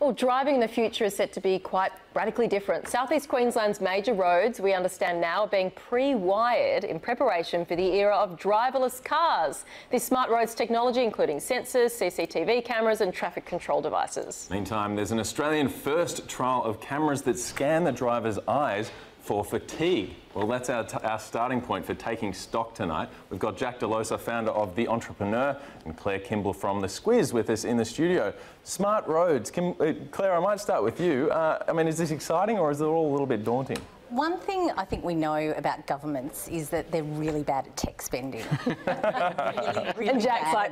Well, driving in the future is set to be quite radically different. Southeast Queensland's major roads, we understand now, are being pre-wired in preparation for the era of driverless cars. This smart roads technology including sensors, CCTV cameras and traffic control devices. Meantime, there's an Australian first trial of cameras that scan the driver's eyes for fatigue. Well, that's our starting point for taking stock tonight. We've got Jack Delosa, founder of The Entrepreneur, and Claire Kimball from The Squiz with us in the studio. Smart roads. Claire, I might start with you. I mean, is this exciting or is it all a little bit daunting? One thing I think we know about governments is that they're really bad at tech spending. really and Jack's like,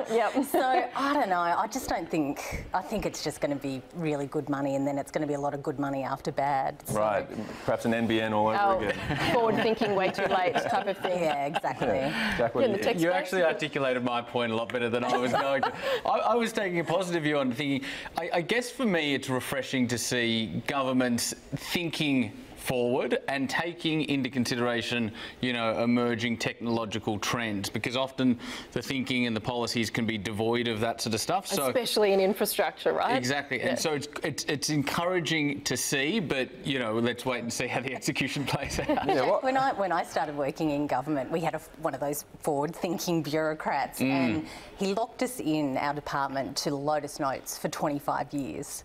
yep. So, I don't know, I just don't think, I think it's just going to be really good money and then it's going to be a lot of good money after bad. So. Right, perhaps an NBN all over again. Forward thinking, way too late type of thing. Yeah, exactly. Yeah. Jack, what you actually articulated my point a lot better than I was going to. I was taking a positive view on thinking, I guess for me it's refreshing to see governments thinking forward and taking into consideration, you know, emerging technological trends, because often the thinking and the policies can be devoid of that sort of stuff. So especially in infrastructure, right? Exactly, yeah. And so it's encouraging to see, but you know, let's wait and see how the execution plays out. Yeah, when I started working in government, we had one of those forward-thinking bureaucrats, and he locked us in our department to Lotus Notes for 25 years.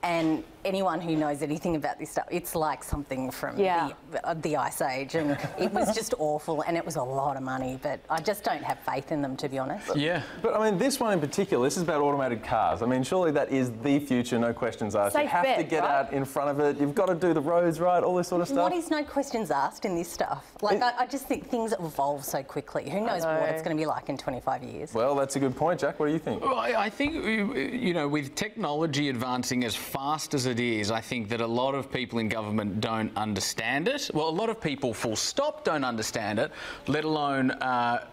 And anyone who knows anything about this stuff, it's like something from the Ice Age, and it was just awful, and it was a lot of money, but I just don't have faith in them, to be honest. Yeah. But I mean, this one in particular, this is about automated cars. I mean, surely that is the future, no questions asked. Safe you have to get out in front of it, you've got to do the roads right, all this sort of stuff. What is no questions asked in this stuff? Like, I just think things evolve so quickly. Who knows what it's going to be like in 25 years? Well, that's a good point, Jack. What do you think? Well, I think, you know, with technology advancing as fast as it is, I think that a lot of people in government don't understand it. Well, a lot of people, full stop, don't understand it, let alone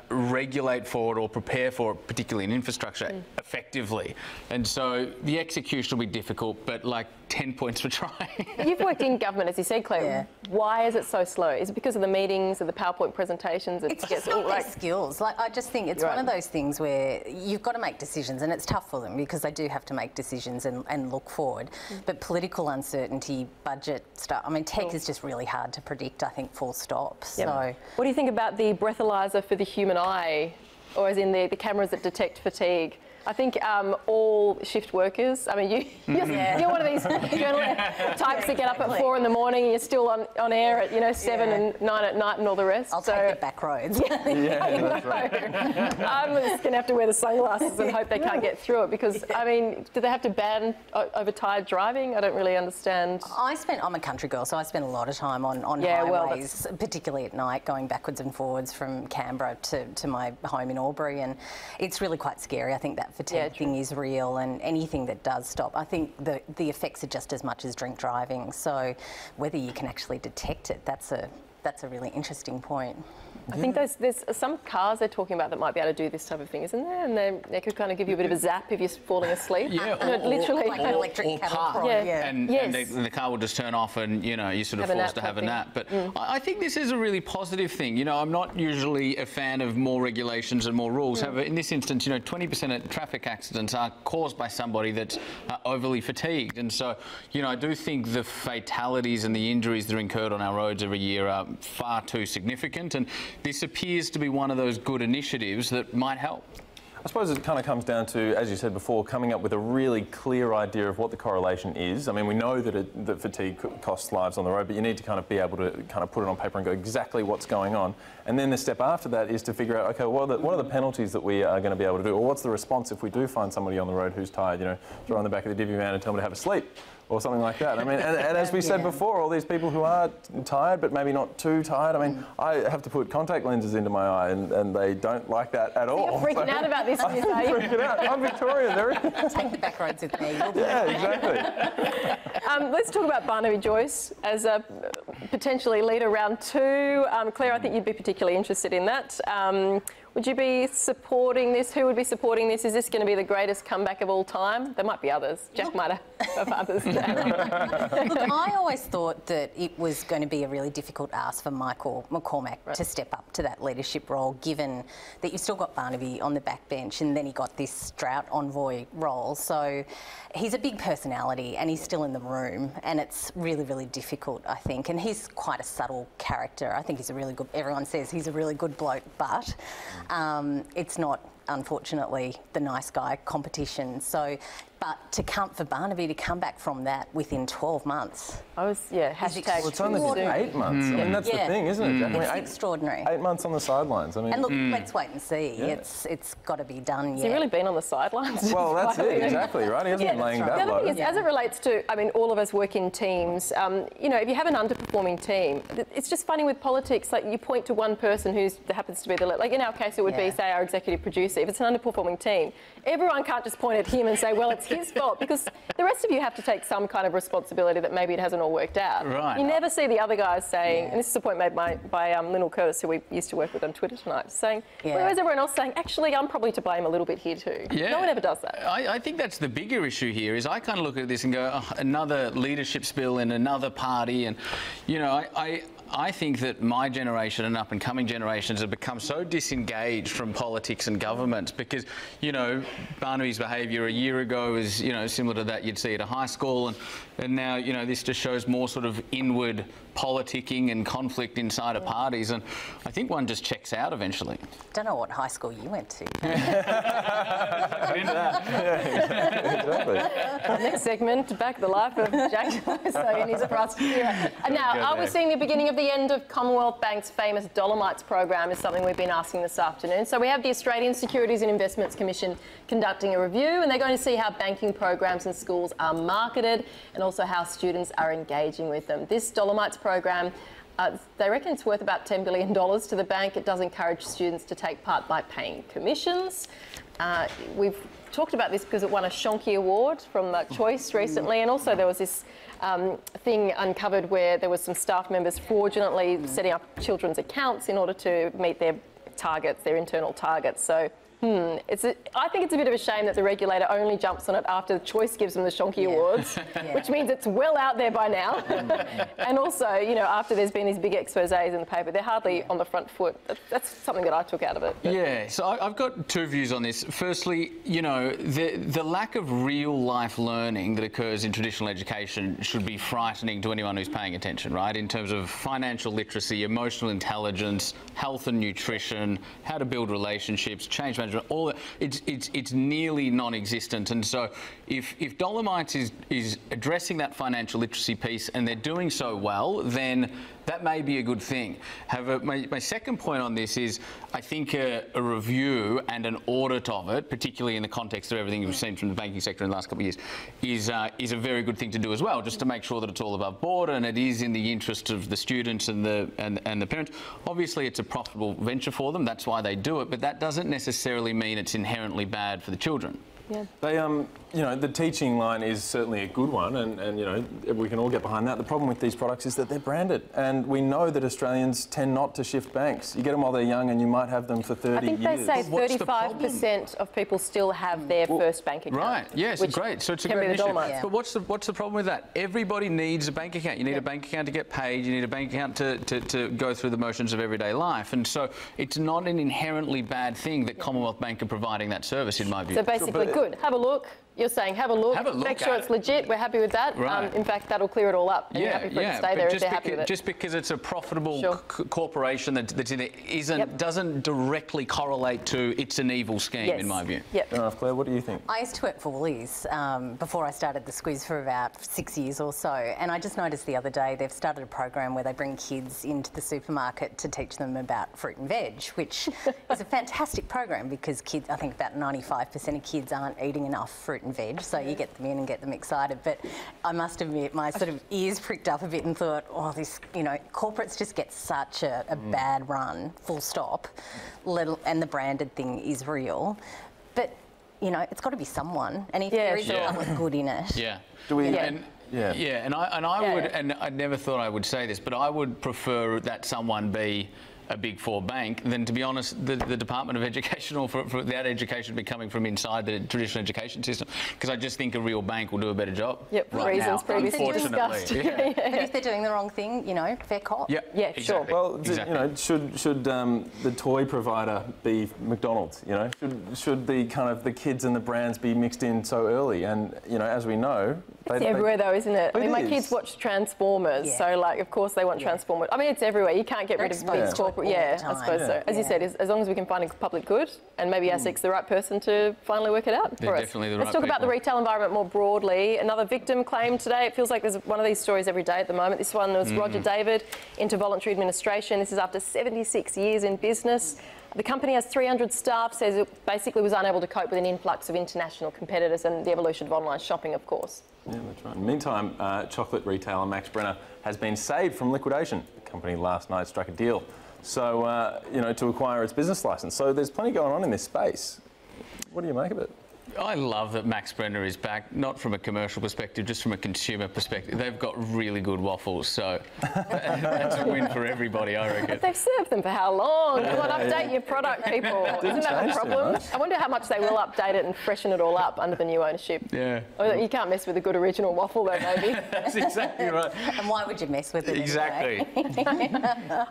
regulate for it or prepare for it, particularly in infrastructure, effectively. And so the execution will be difficult, but like 10 points for trying. You've worked in government, as you said, Claire. Yeah. Why is it so slow? Is it because of the meetings, of the PowerPoint presentations? It's just not their skills. Like, I just think it's one of those things where you've got to make decisions, and it's tough for them because they do have to make decisions and look forward. But political uncertainty, budget stuff, I mean, tech is just really hard to predict, I think, full stop. So, what do you think about the breathalyzer for the human eye, or as in the cameras that detect fatigue? I think all shift workers, I mean, you're one of these journalist types that get up at 4 in the morning and you're still on air at, you know, 7 and 9 at night and all the rest. I'll take the back roads. That's right. I'm just going to have to wear the sunglasses and hope they can't get through it because, I mean, do they have to ban overtired driving? I don't really understand. I'm a country girl, so I spend a lot of time on highways, particularly at night, going backwards and forwards from Canberra to my home in Albury, and it's really quite scary. I think that fatigue thing is real, and anything that does stop, I think the effects are just as much as drink driving. So whether you can actually detect it, that's a really interesting point. I think there's some cars they're talking about that might be able to do this type of thing, isn't there? And they could kind of give you a bit of a zap if you're falling asleep. Yeah, literally. Like an electric park. And the car will just turn off and, you know, you're sort of forced to have a nap. But I think this is a really positive thing. You know, I'm not usually a fan of more regulations and more rules. However, in this instance, you know, 20% of traffic accidents are caused by somebody that's overly fatigued. And so, you know, I do think the fatalities and the injuries that are incurred on our roads every year are far too significant. And this appears to be one of those good initiatives that might help. I suppose it kind of comes down to, as you said before, coming up with a really clear idea of what the correlation is. I mean, we know that fatigue costs lives on the road, but you need to kind of be able to kind of put it on paper and go exactly what's going on. And then the step after that is to figure out, okay, what are the penalties that we are going to be able to do? Or what's the response if we do find somebody on the road who's tired, you know, throw in the back of the divvy van and tell them to have a sleep? Or something like that. I mean, and as we said before, all these people who are tired but maybe not too tired, I mean, I have to put contact lenses into my eye and they don't like that at all. You're freaking out about this, are you? Freaking out. I'm Victorian. Take the back roads with me. Yeah, exactly. Let's talk about Barnaby Joyce as a potentially leader round 2. Claire, I think you'd be particularly interested in that. Would you be supporting this? Who would be supporting this? Is this going to be the greatest comeback of all time? There might be others. Jack might have others. Look, I always thought that it was going to be a really difficult ask for Michael McCormack to step up to that leadership role, given that you've still got Barnaby on the backbench and then he got this drought envoy role. So he's a big personality and he's still in the room, and it's really, really difficult, I think. And he's quite a subtle character. I think he's a really good, everyone says he's a really good bloke, but it's not, unfortunately, the nice guy competition. So, but to come for Barnaby to come back from that within 12 months. Hashtag. Well, it's only 8 months. I mean, that's the thing, isn't it, Jack? I mean, It's extraordinary. 8 months on the sidelines. I mean, And look, let's wait and see. Yeah. It's got to be done Has yet. he really been on the sidelines? well, that's it, exactly, right? He hasn't been laying The that other low. thing is, as it relates to, I mean, all of us work in teams. You know, if you have an underperforming team, it's just funny with politics. Like, you point to one person that happens to be like in our case, it would be, say, our executive producer. If it's an underperforming team, everyone can't just point at him and say, well, it's his fault, because the rest of you have to take some kind of responsibility that maybe it hasn't all worked out. Right. You never see the other guys saying, and this is a point made by Lynell Curtis, who we used to work with on Twitter tonight, saying, whereas everyone else saying, actually, I'm probably to blame a little bit here too. Yeah. No one ever does that. I think that's the bigger issue here. Is I kind of look at this and go, oh, another leadership spill in another party, and you know, I think that my generation and up-and-coming generations have become so disengaged from politics and government because, you know, Barnaby's behaviour a year ago is, you know, similar to that you'd see at a high school, and now, you know, this just shows more sort of inward politicking and conflict inside of parties, and I think one just checks out eventually. Don't know what high school you went to. Exactly. Next segment, back the life of Jack so in his prosecutor. And now, are we seeing the beginning of the end of Commonwealth Bank's famous Dollarmites program is something we've been asking this afternoon. So we have the Australian Securities and Investments Commission conducting a review, and they're going to see how banking programs in schools are marketed and also how students are engaging with them. This Dollarmites program, they reckon it's worth about $10 billion to the bank. It does encourage students to take part by paying commissions. We've talked about this because it won a Shonky Award from Choice recently, and also there was this thing uncovered where there was some staff members fraudulently setting up children's accounts in order to meet their targets, their internal targets. So I think it's a bit of a shame that the regulator only jumps on it after Choice gives them the Shonky Awards, which means it's well out there by now. And also, you know, after there's been these big exposés in the paper, they're hardly on the front foot. That's something that I took out of it. Yeah, so I've got two views on this. Firstly, you know, the lack of real-life learning that occurs in traditional education should be frightening to anyone who's paying attention, right, in terms of financial literacy, emotional intelligence, health and nutrition, how to build relationships, change management. All that, it's nearly non-existent, and so if Dollarmites is addressing that financial literacy piece and they're doing so well, then that may be a good thing. However, my second point on this is I think a review and an audit of it, particularly in the context of everything we've seen from the banking sector in the last couple of years, is a very good thing to do as well, just to make sure that it's all above board and it is in the interest of the students and the parents. Obviously, it's a profitable venture for them. That's why they do it, but that doesn't necessarily mean it's inherently bad for the children. Yeah. They, you know, the teaching line is certainly a good one, and you know, we can all get behind that. The problem with these products is that they're branded, and we know that Australians tend not to shift banks. You get them while they're young, and you might have them for 30 years. I think they say 35% of people still have their first bank account. Right. Yes. Great. So it's a great issue. But what's the problem with that? Everybody needs a bank account. You need a bank account to get paid. You need a bank account to go through the motions of everyday life, and so it's not an inherently bad thing that Commonwealth Bank are providing that service, in my view. So basically, good. Have a look. You're saying have a look, make sure it's legit. We're happy with that. Right. In fact, that'll clear it all up. And you're happy for it to stay there if they're happy with it. Just because it's a profitable corporation that's in there doesn't directly correlate to it's an evil scheme, in my view. Yep. Fair enough, Claire, what do you think? I used to work for Woolies before I started the Squiz for about 6 years or so, and I just noticed the other day they've started a program where they bring kids into the supermarket to teach them about fruit and veg, which is a fantastic program because kids, I think about 95% of kids aren't eating enough fruit and veg, so you get them in and get them excited. But I must admit, my sort of ears pricked up a bit and thought, oh, this, you know, corporates just get such a bad run, full stop, and the branded thing is real. But, you know, it's got to be someone, and if there is someone good in it. Yeah. Do we? And I would, and I never thought I would say this, but I would prefer that someone be a Big Four bank, then to be honest, the Department of Education, or for that education be coming from inside the traditional education system, because I just think a real bank will do a better job. Yep, for reasons previously discussed. But if they're doing the wrong thing, you know, fair cop. Yeah, exactly. sure. Well, you know, should the toy provider be McDonald's? You know, should the kind of the kids and the brands be mixed in so early? And you know, as we know, it's everywhere though, isn't it? I mean, my kids watch Transformers, so like, of course they want Transformers. I mean, it's everywhere. You can't get rid of these corporate. I suppose so. As you said, as long as we can find a public good, and maybe ASIC's the right person to finally work it out for us. Definitely the Let's right talk about people. the retail environment more broadly. Another victim claimed today. It feels like there's one of these stories every day at the moment. This one was Roger David into voluntary administration. This is after 76 years in business. The company has 300 staff, says it basically was unable to cope with an influx of international competitors and the evolution of online shopping, of course. Yeah, that's right. Meantime, chocolate retailer Max Brenner has been saved from liquidation. The company last night struck a deal, so you know, to acquire its business license. So there's plenty going on in this space. What do you make of it? I love that Max Brenner is back, not from a commercial perspective, just from a consumer perspective. They've got really good waffles, so that's a win for everybody, I reckon. But they've served them for how long? Come on, update your product, people. Isn't that the problem? I wonder how much they will update it and freshen it all up under the new ownership. Yeah. You can't mess with a good original waffle though, maybe. That's exactly right. And why would you mess with it? Exactly. Anyway?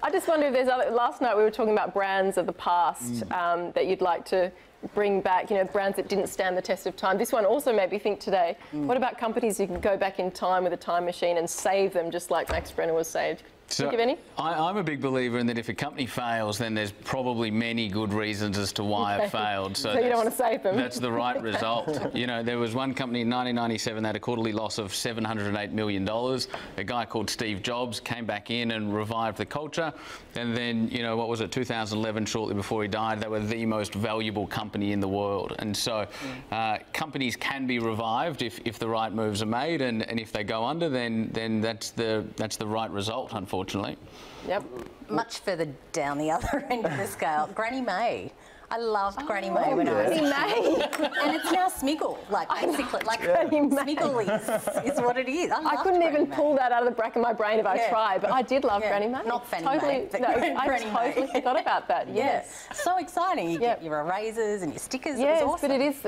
I just wonder if there's other... Last night we were talking about brands of the past that you'd like to bring back, you know, brands that didn't stand the test of time. This one also made me think today, what about companies you can go back in time with a time machine and save them just like Max Brenner was saved? Think of any? I'm a big believer in that if a company fails, then there's probably many good reasons as to why it failed. So you don't want to save them. That's the right result. You know, there was one company in 1997 that had a quarterly loss of $708 million. A guy called Steve Jobs came back in and revived the culture. And then, you know, what was it, 2011, shortly before he died, they were the most valuable company in the world. And so companies can be revived if the right moves are made. And if they go under, then that's the right result, unfortunately. Yep. Much further down the other end of the scale, Granny May. I loved Granny May when I was Granny May. And it's now Smiggle, like basically. Like Granny May. Smiggle is what it is. I couldn't even pull that out of the back of my brain if I tried, but I did love Granny May. Not Fanny totally, May, but no, I Granny totally May. forgot about that. Yes. So exciting. You get your erasers and your stickers. Yes, it was awesome. but it is.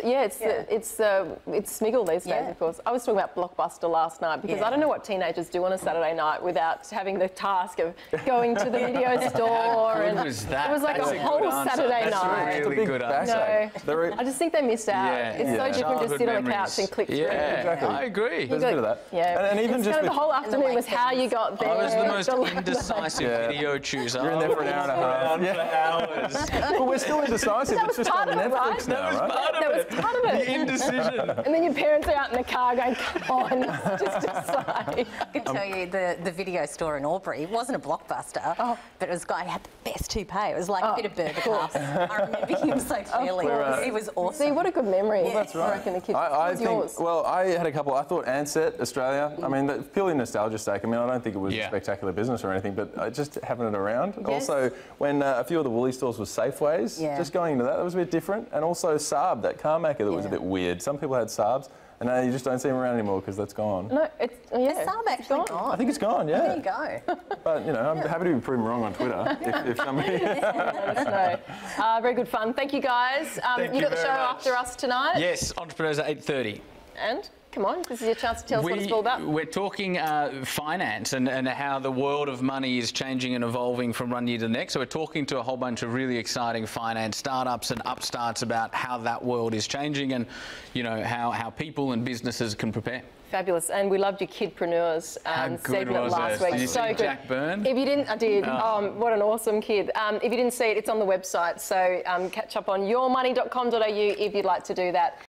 It's Smiggle these days, of course. I was talking about Blockbuster last night because I don't know what teenagers do on a Saturday night without having the task of going to the video store. It was like a whole Saturday night. That's a really good answer. No, I just think they missed out. It's so different to sit on the couch and click through. Yeah, exactly. I agree. There's a bit of that. Yeah, and even just the whole afternoon was how you got there. I was the most indecisive video chooser. You're in there for an hour and a half. For hours. Well, we're still indecisive. That It's was just part on of it, Netflix right? now, right? That was part of it. The indecision. And then your parents are out in the car going, come on, just decide. I can tell you the video store in Albury, it wasn't a Blockbuster, but it was a guy who had the best toupee. It was like a bit of Burger Class. I remember him so clearly. It was awesome. See, what a good memory. Yeah. That's right. I reckon the kids. I think, yours? well, I had a couple. I thought Ansett, Australia. I mean, purely nostalgia's sake. I mean, I don't think it was a spectacular business or anything, but just having it around. Yes. Also, when a few of the Woolly stores were Safeways, just going into that was a bit different. And also Saab, that car maker that was a bit weird. Some people had Saabs, and now you just don't see them around anymore because that's gone. No, it's Is Saab actually gone? I think it's gone, yeah. There you go. But, you know, I'm happy to be proven wrong on Twitter if somebody... let us know. Very good fun. Thank you, guys. You got the show after us tonight? Yes, Entrepreneurs at 8:30. And? Come on, this is your chance to tell us what it's all about. We're talking finance and how the world of money is changing and evolving from one year to the next. So we're talking to a whole bunch of really exciting finance startups and upstarts about how that world is changing and, you know, how people and businesses can prepare. Fabulous, and we loved your kidpreneurs segment last week. Did you so see good. Jack Byrne? If you didn't, I did. What an awesome kid. If you didn't see it, it's on the website. So catch up on yourmoney.com.au if you'd like to do that.